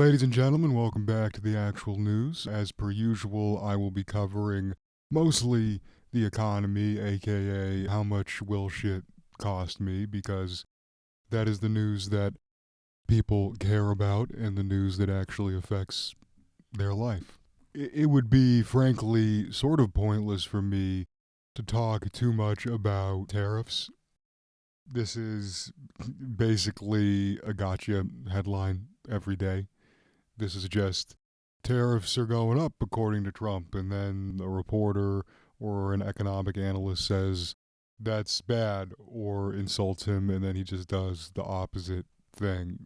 Ladies and gentlemen, welcome back to the actual news. As per usual, I will be covering mostly the economy, aka how much will shit cost me, because that is the news that people care about and the news that actually affects their life. It would be, frankly, sort of pointless for me to talk too much about tariffs. This is basically a gotcha headline every day. This is just tariffs are going up according to Trump, and then a reporter or an economic analyst says that's bad or insults him, and then he just does the opposite thing.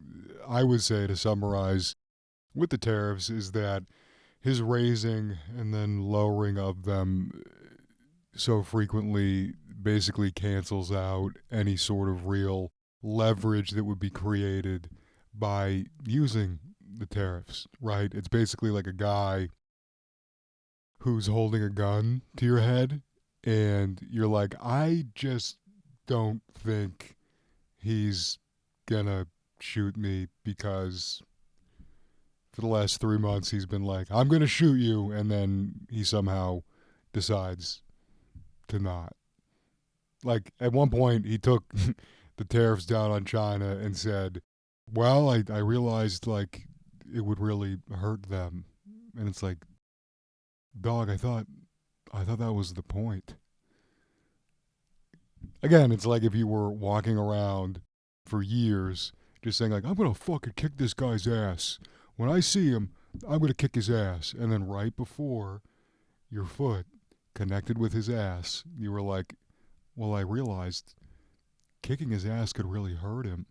I would say, to summarize with the tariffs, is that his raising and then lowering of them so frequently basically cancels out any sort of real leverage that would be created by using the tariffs, right? It's basically like a guy who's holding a gun to your head, and you're like, I just don't think he's gonna shoot me because for the last 3 months he's been like, I'm gonna shoot you, and then he somehow decides to not. Like, at one point, he took the tariffs down on China and said, well, I realized, like, it would really hurt them. And it's like, dog, I thought that was the point. Again, it's like if you were walking around for years just saying, like, I'm gonna fucking kick this guy's ass. When I see him, I'm gonna kick his ass. And then right before your foot connected with his ass, you were like, well, I realized kicking his ass could really hurt him.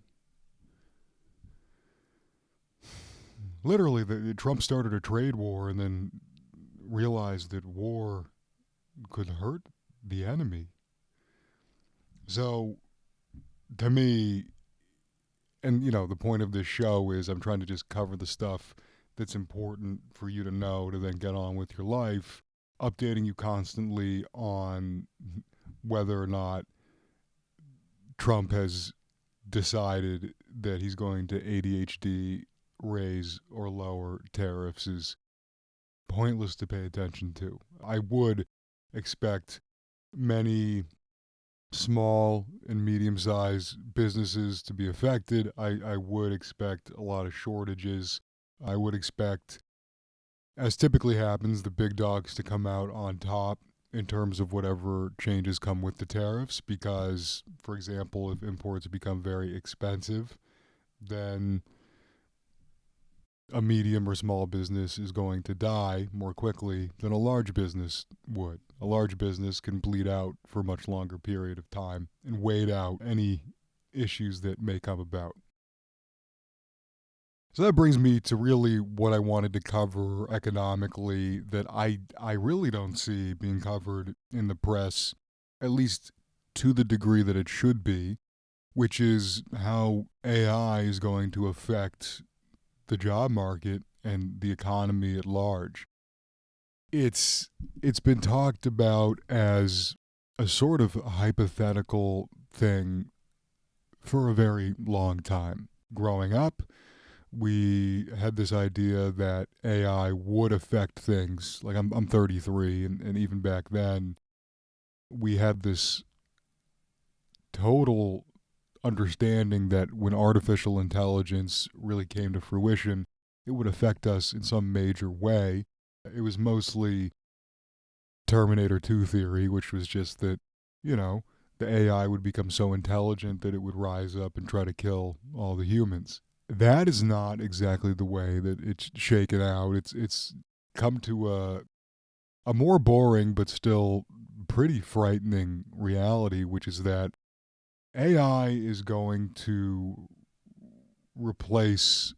Literally, Trump started a trade war and then realized that war could hurt the enemy. So, to me, and the point of this show is I'm trying to just cover the stuff that's important for you to know to then get on with your life, updating you constantly on whether or not Trump has decided that he's going to ADHD raise or lower tariffs is pointless to pay attention to. I would expect many small and medium sized businesses to be affected. I would expect a lot of shortages. I would expect, as typically happens, the big dogs to come out on top in terms of whatever changes come with the tariffs, because, for example, if imports become very expensive, then a medium or small business is going to die more quickly than a large business would. A large business can bleed out for a much longer period of time and wait out any issues that may come about. So that brings me to really what I wanted to cover economically that I really don't see being covered in the press, at least to the degree that it should be, which is how AI is going to affect the job market and the economy at large. It's been talked about as a sort of hypothetical thing for a very long time. Growing up, we had this idea that AI would affect things. Like, I'm 33, and even back then, we had this total understanding that when artificial intelligence really came to fruition, it would affect us in some major way. It was mostly Terminator 2 theory, which was just that, the AI would become so intelligent that it would rise up and try to kill all the humans. That is not exactly the way that it's shaken out. It's come to a more boring but still pretty frightening reality, which is that AI is going to replace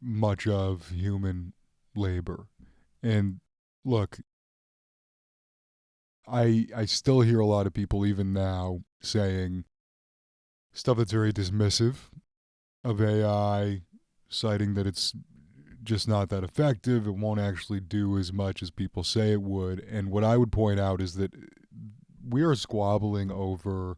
much of human labor. And look, I still hear a lot of people even now saying stuff that's very dismissive of AI, citing that it's just not that effective. It won't actually do as much as people say it would. And what I would point out is that we are squabbling over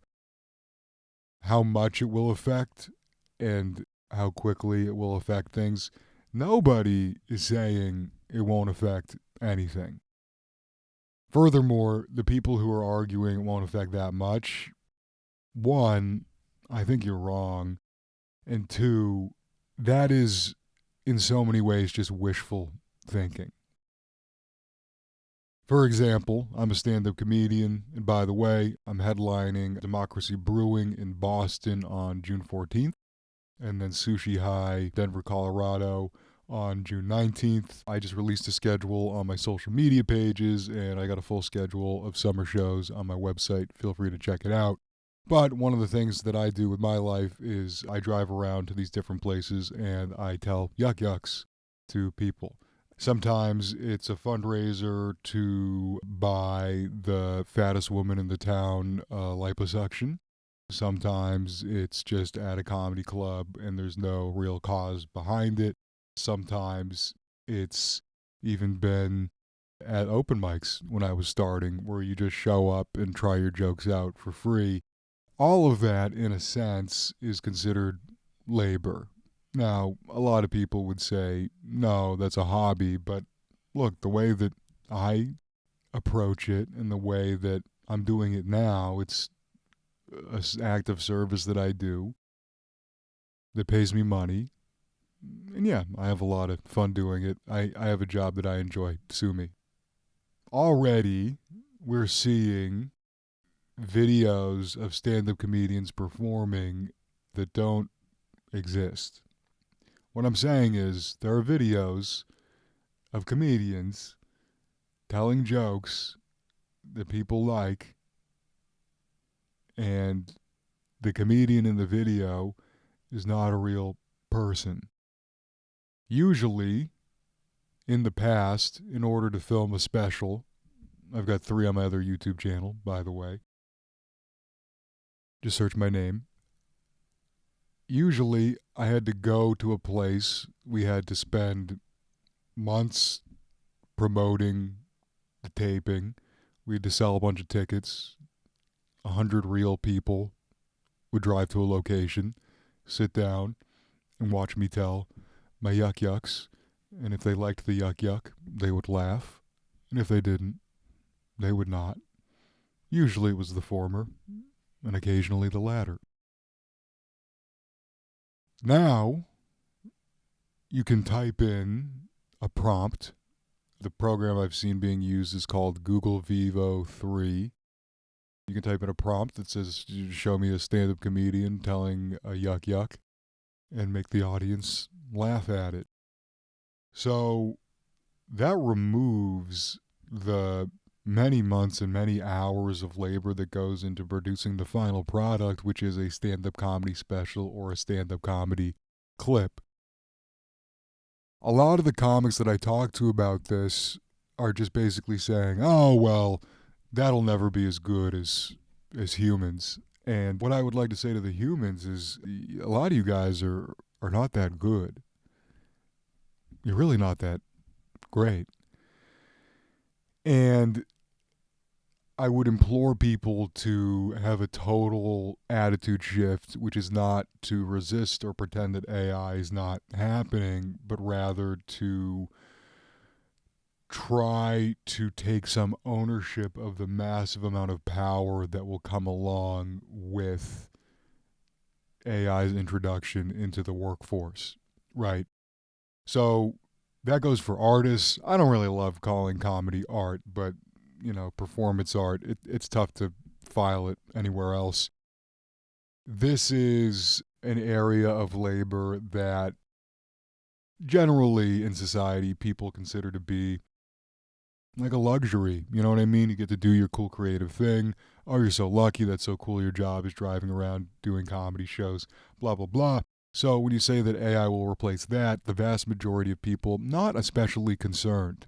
how much it will affect and how quickly it will affect things. Nobody is saying it won't affect anything. Furthermore, the people who are arguing it won't affect that much, one, I think you're wrong. And two, that is in so many ways just wishful thinking. For example, I'm a stand up comedian, and by the way, I'm headlining Democracy Brewing in Boston on June 14th, and then Sushi High, Denver, Colorado on June 19th. I just released a schedule on my social media pages, and I got a full schedule of summer shows on my website. Feel free to check it out. But one of the things that I do with my life is I drive around to these different places and I tell yuck-yucks to people. Sometimes it's a fundraiser to buy the fattest woman in the town liposuction. Sometimes it's just at a comedy club and there's no real cause behind it. Sometimes it's even been at open mics when I was starting, where you just show up and try your jokes out for free. All of that, in a sense, is considered labor. Now, a lot of people would say, no, that's a hobby. But look, the way that I approach it and the way that I'm doing it now, it's an act of service that I do that pays me money. And yeah, I have a lot of fun doing it. I have a job that I enjoy. Sue me. Already, we're seeing videos of stand-up comedians performing that don't exist. What I'm saying is there are videos of comedians telling jokes that people like, and the comedian in the video is not a real person. Usually, in the past, in order to film a special, I've got 3 on my other YouTube channel, by the way. Just search my name. Usually, I had to go to a place. We had to spend months promoting the taping. We had to sell a bunch of tickets. 100 real people would drive to a location, sit down, and watch me tell my yuck-yucks. And if they liked the yuck-yuck, they would laugh. And if they didn't, they would not. Usually it was the former, and occasionally the latter. Now, you can type in a prompt. The program I've seen being used is called Google Vivo 3. You can type in a prompt that says, show me a stand-up comedian telling a yuck-yuck, and make the audience laugh at it. So that removes the many months and many hours of labor that goes into producing the final product, which is a stand-up comedy special or a stand-up comedy clip. A lot of the comics that I talk to about this are just basically saying, oh, well, that'll never be as good as humans. And what I would like to say to the humans is a lot of you guys are not that good. You're really not that great. And I would implore people to have a total attitude shift, which is not to resist or pretend that AI is not happening, but rather to try to take some ownership of the massive amount of power that will come along with AI's introduction into the workforce, right? So that goes for artists. I don't really love calling comedy art, but performance art, it's tough to file it anywhere else. This is an area of labor that generally in society people consider to be like a luxury. You know what I mean? You get to do your cool creative thing. Oh, you're so lucky. That's so cool. Your job is driving around doing comedy shows, blah, blah, blah. So when you say that AI will replace that, the vast majority of people not especially concerned.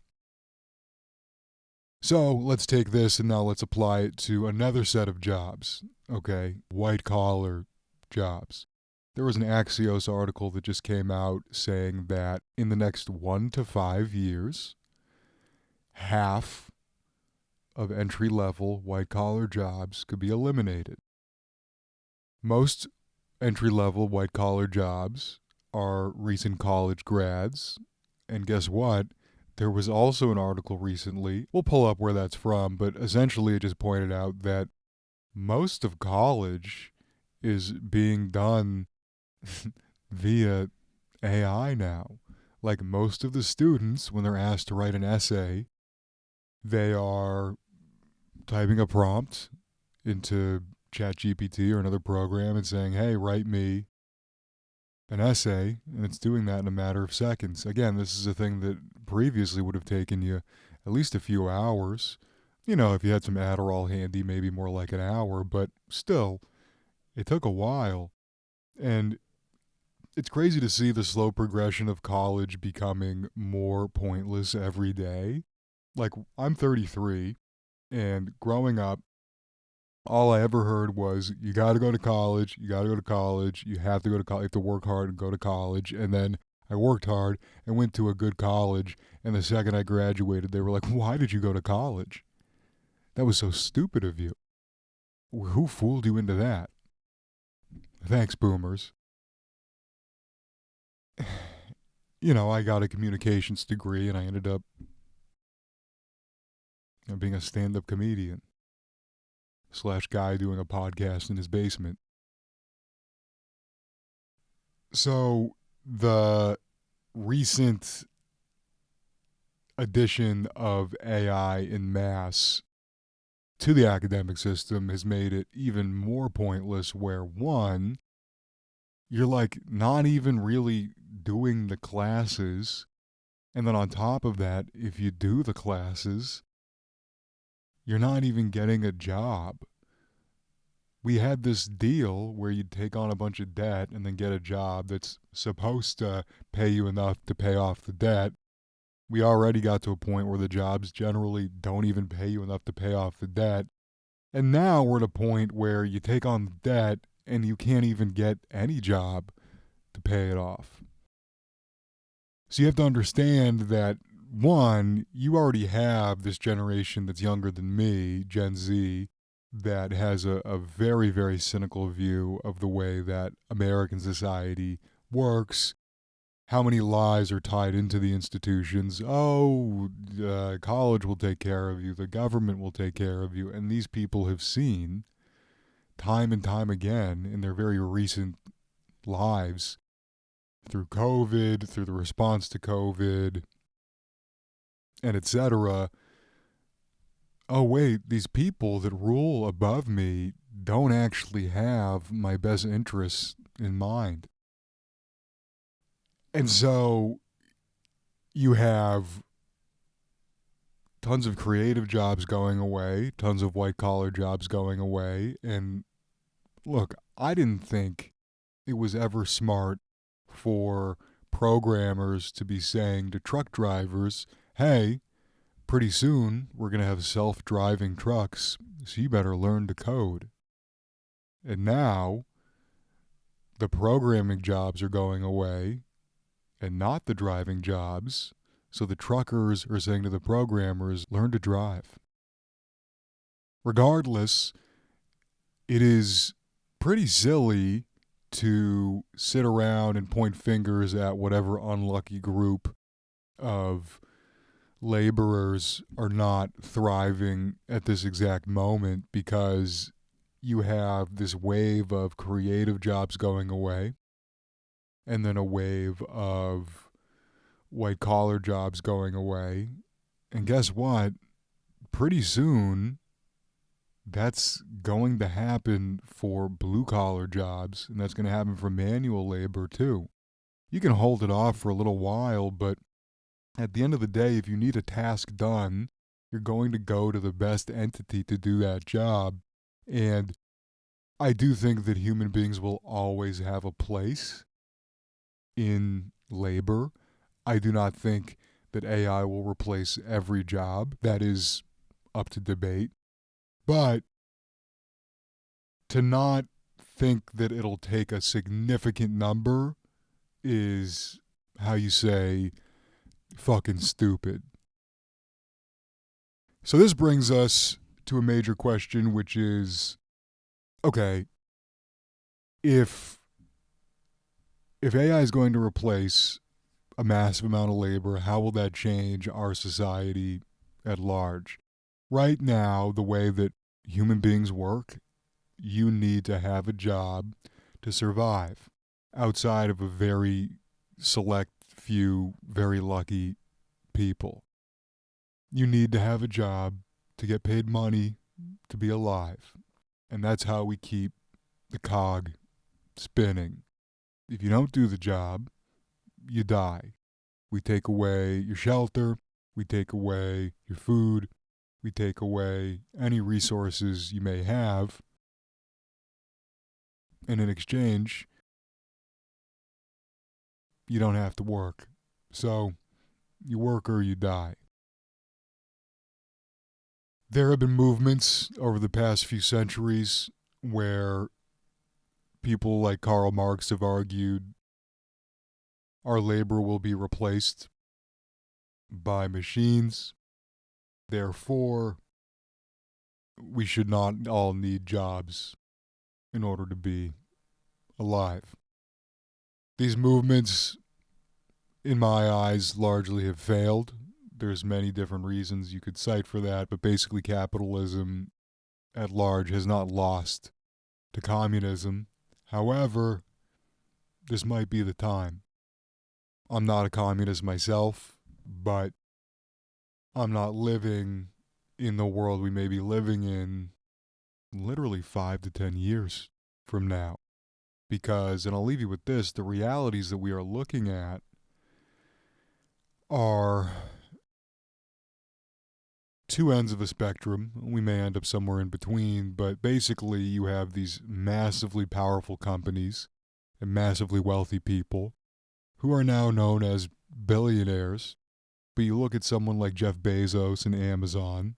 So let's take this and now let's apply it to another set of jobs, okay? White collar jobs. There was an Axios article that just came out saying that in the next 1 to 5 years, half of entry-level white collar jobs could be eliminated. Most entry-level white collar jobs are recent college grads. And guess what? There was also an article recently. We'll pull up where that's from, but essentially it just pointed out that most of college is being done via AI now. Like most of the students, when they're asked to write an essay, they are typing a prompt into ChatGPT or another program and saying, hey, write me an essay, and it's doing that in a matter of seconds. Again, this is a thing that previously would have taken you at least a few hours. You know, if you had some Adderall handy, maybe more like an hour, but still, it took a while. And it's crazy to see the slow progression of college becoming more pointless every day. Like, I'm 33, and growing up, all I ever heard was, you got to go to college, you got to go to college, you have to go to college, you have to work hard and go to college. And then I worked hard and went to a good college, and the second I graduated, they were like, why did you go to college? That was so stupid of you. Who fooled you into that? Thanks, boomers. You know, I got a communications degree and I ended up being a stand-up comedian / guy doing a podcast in his basement. So the recent addition of AI in mass to the academic system has made it even more pointless, where one, you're like not even really doing the classes. And then on top of that, if you do the classes, you're not even getting a job. We had this deal where you'd take on a bunch of debt and then get a job that's supposed to pay you enough to pay off the debt. We already got to a point where the jobs generally don't even pay you enough to pay off the debt. And now we're at a point where you take on the debt and you can't even get any job to pay it off. So you have to understand that, one, you already have this generation that's younger than me, Gen Z, that has a very, very cynical view of the way that American society works. How many lies are tied into the institutions? Oh, college will take care of you. The government will take care of you. And these people have seen time and time again in their very recent lives, through COVID, through the response to COVID, and etc. Oh, wait, these people that rule above me don't actually have my best interests in mind. And so you have tons of creative jobs going away, tons of white collar jobs going away. And look, I didn't think it was ever smart for programmers to be saying to truck drivers, hey, pretty soon we're going to have self-driving trucks, so you better learn to code. And now the programming jobs are going away and not the driving jobs. So the truckers are saying to the programmers, learn to drive. Regardless, it is pretty silly to sit around and point fingers at whatever unlucky group of laborers are not thriving at this exact moment, because you have this wave of creative jobs going away and then a wave of white collar jobs going away. And guess what? Pretty soon, that's going to happen for blue collar jobs, and that's going to happen for manual labor too. You can hold it off for a little while, but at the end of the day, if you need a task done, you're going to go to the best entity to do that job. And I do think that human beings will always have a place in labor. I do not think that AI will replace every job. That is up to debate. But to not think that it'll take a significant number is, how you say, fucking stupid. So this brings us to a major question, which is, okay, if if AI is going to replace a massive amount of labor, how will that change our society at large? Right now, the way that human beings work, you need to have a job to survive outside of a very select few, very lucky people. You need to have a job to get paid money to be alive. And that's how we keep the cog spinning. If you don't do the job, you die. We take away your shelter, we take away your food, we take away any resources you may have. And in exchange, you don't have to work. So, you work or you die. There have been movements over the past few centuries where people like Karl Marx have argued our labor will be replaced by machines. Therefore, we should not all need jobs in order to be alive. These movements, in my eyes, largely have failed. There's many different reasons you could cite for that, but basically capitalism at large has not lost to communism. However, this might be the time. I'm not a communist myself, but I'm not living in the world we may be living in literally 5 to 10 years from now. Because, and I'll leave you with this, the realities that we are looking at are two ends of a spectrum. We may end up somewhere in between, but basically you have these massively powerful companies and massively wealthy people who are now known as billionaires. But you look at someone like Jeff Bezos and Amazon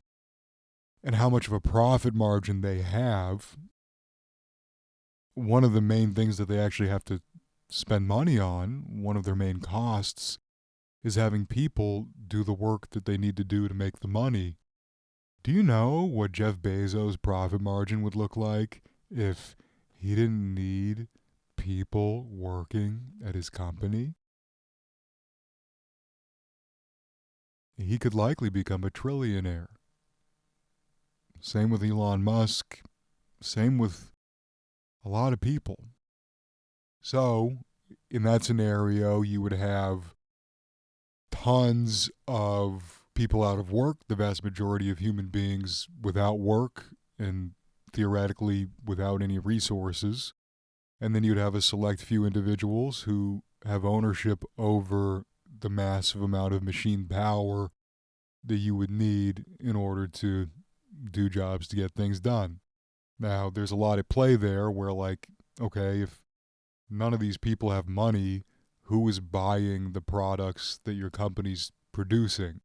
and how much of a profit margin they have. One of the main things that they actually have to spend money on, one of their main costs, is having people do the work that they need to do to make the money. Do you know what Jeff Bezos' profit margin would look like if he didn't need people working at his company? He could likely become a trillionaire. Same with Elon Musk. Same with a lot of people. So, in that scenario, you would have tons of people out of work, the vast majority of human beings without work and theoretically without any resources. And then you'd have a select few individuals who have ownership over the massive amount of machine power that you would need in order to do jobs to get things done. Now, there's a lot at play there where, like, okay, if none of these people have money, who is buying the products that your company's producing?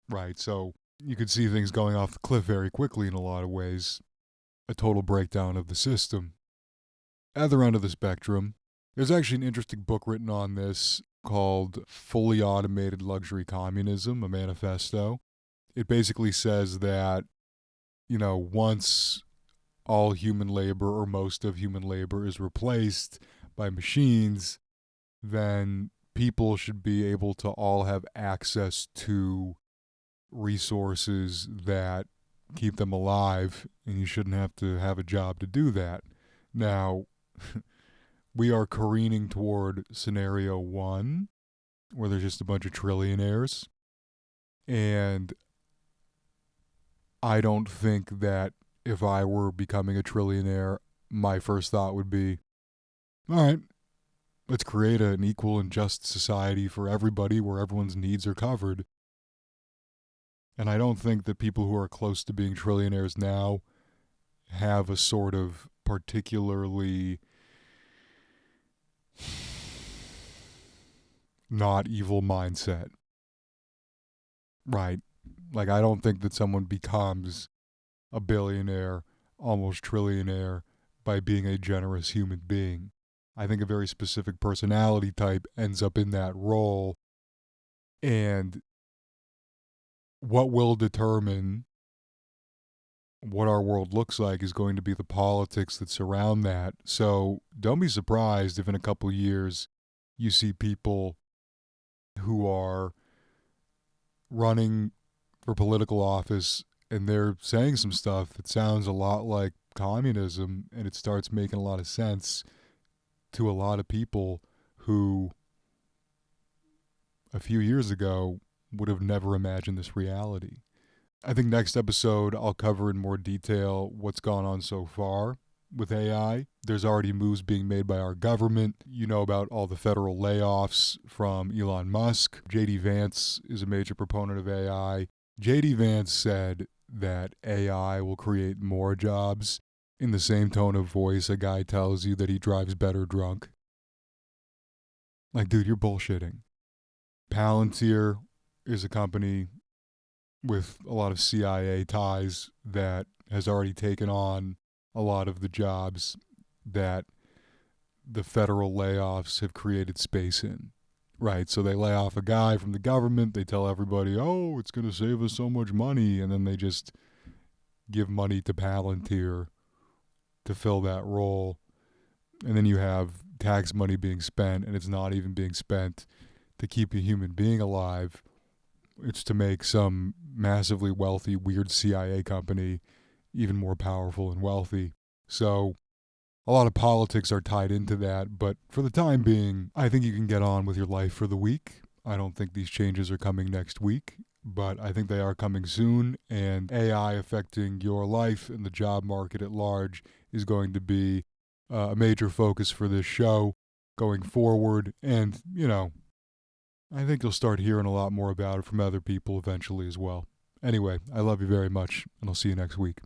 Right, so you could see things going off the cliff very quickly in a lot of ways. A total breakdown of the system. Other end of the spectrum, there's actually an interesting book written on this called Fully Automated Luxury Communism, a manifesto. It basically says that, once all human labor or most of human labor is replaced by machines, then people should be able to all have access to resources that keep them alive, and you shouldn't have to have a job to do that. Now, we are careening toward scenario one, where there's just a bunch of trillionaires, and I don't think that if I were becoming a trillionaire, my first thought would be, all right, let's create an equal and just society for everybody where everyone's needs are covered. And I don't think that people who are close to being trillionaires now have a sort of particularly not evil mindset. Right. Like, I don't think that someone becomes a billionaire, almost trillionaire, by being a generous human being. I think a very specific personality type ends up in that role. And what will determine what our world looks like is going to be the politics that surround that. So don't be surprised if in a couple of years You see people who are running for political office and they're saying some stuff that sounds a lot like communism, and it starts making a lot of sense to a lot of people who a few years ago would have never imagined this reality. I think next episode I'll cover in more detail what's gone on so far with AI. There's already moves being made by our government. You know about all the federal layoffs from Elon Musk. JD Vance is a major proponent of AI. JD Vance said that AI will create more jobs in the same tone of voice a guy tells you that he drives better drunk. Like, dude, you're bullshitting. Palantir is a company with a lot of CIA ties that has already taken on a lot of the jobs that the federal layoffs have created space in. Right, so they lay off a guy from the government, they tell everybody, oh, it's going to save us so much money, and then they just give money to Palantir to fill that role. And then you have tax money being spent, and it's not even being spent to keep a human being alive. It's to make some massively wealthy, weird CIA company even more powerful and wealthy. So a lot of politics are tied into that, but for the time being, I think you can get on with your life for the week. I don't think these changes are coming next week, but I think they are coming soon, and AI affecting your life and the job market at large is going to be a major focus for this show going forward. And, I think you'll start hearing a lot more about it from other people eventually as well. Anyway, I love you very much, and I'll see you next week.